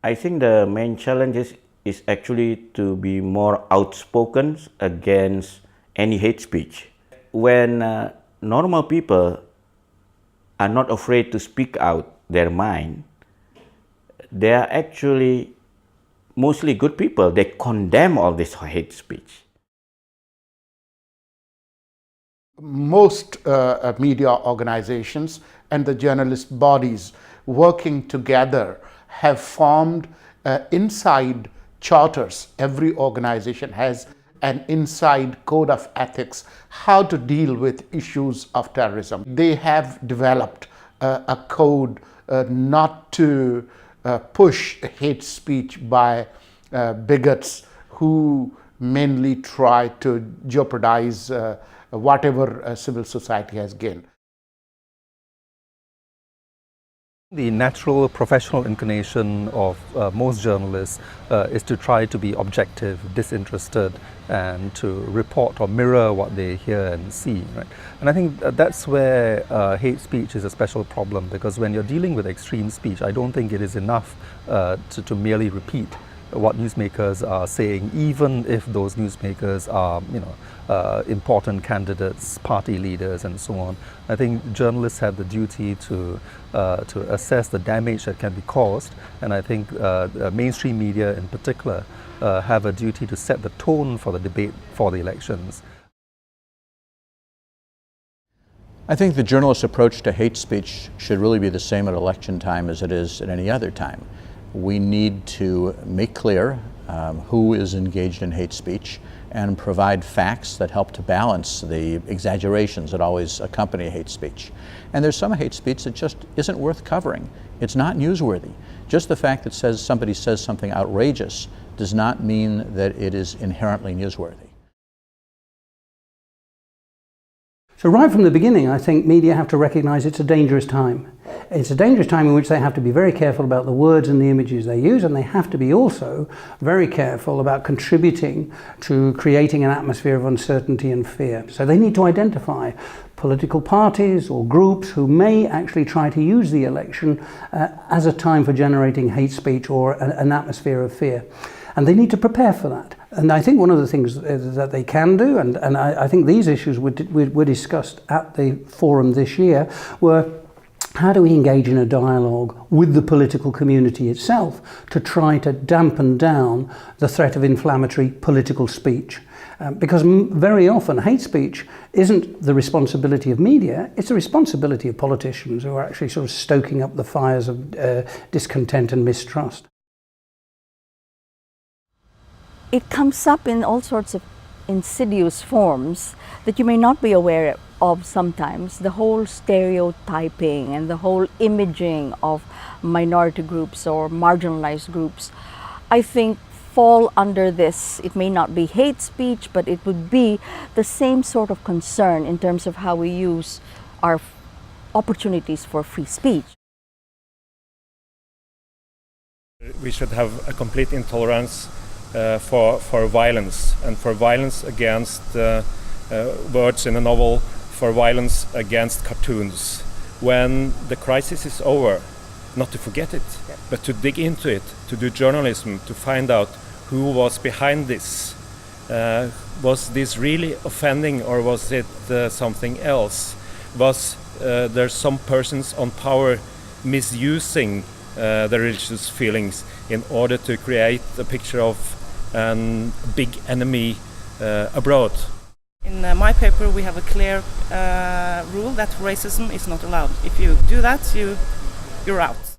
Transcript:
I think the main challenge is actually to be more outspoken against any hate speech. When normal people are not afraid to speak out their mind, they are actually mostly good people. They condemn all this hate speech. Most media organizations and the journalist bodies working together have formed inside charters. Every organization has an inside code of ethics, how to deal with issues of terrorism. They have developed a code not to push hate speech by bigots who mainly try to jeopardize whatever civil society has gained. The natural professional inclination of most journalists is to try to be objective, disinterested, and to report or mirror what they hear and see. Right? And I think that's where hate speech is a special problem, because when you're dealing with extreme speech, I don't think it is enough to merely repeat what newsmakers are saying, even if those newsmakers are, important candidates, party leaders, and so on. I think journalists have the duty to assess the damage that can be caused, and I think mainstream media in particular have a duty to set the tone for the debate for the elections. I think the journalist's approach to hate speech should really be the same at election time as it is at any other time. We need to make clear who is engaged in hate speech and provide facts that help to balance the exaggerations that always accompany hate speech. And there's some hate speech that just isn't worth covering. It's not newsworthy. Just the fact that somebody says something outrageous does not mean that it is inherently newsworthy. So right from the beginning, I think media have to recognise it's a dangerous time. It's a dangerous time in which they have to be very careful about the words and the images they use, and they have to be also very careful about contributing to creating an atmosphere of uncertainty and fear. So they need to identify political parties or groups who may actually try to use the election as a time for generating hate speech or an atmosphere of fear. And they need to prepare for that. And I think one of the things that they can do, and I think these issues were discussed at the forum this year, were how do we engage in a dialogue with the political community itself to try to dampen down the threat of inflammatory political speech. Because very often hate speech isn't the responsibility of media, it's the responsibility of politicians who are actually sort of stoking up the fires of discontent and mistrust. It comes up in all sorts of insidious forms that you may not be aware of sometimes. The whole stereotyping and the whole imaging of minority groups or marginalized groups, I think, fall under this. It may not be hate speech, but it would be the same sort of concern in terms of how we use our opportunities for free speech. We should have a complete intolerance for violence, and for violence against words in a novel, for violence against cartoons. When the crisis is over, not to forget it, but to dig into it, to do journalism, to find out who was behind this. Was this really offending, or was it something else? Was there some persons on power misusing the religious feelings in order to create a picture of a big enemy abroad? In my paper we have a clear rule that racism is not allowed. If you do that, you're out.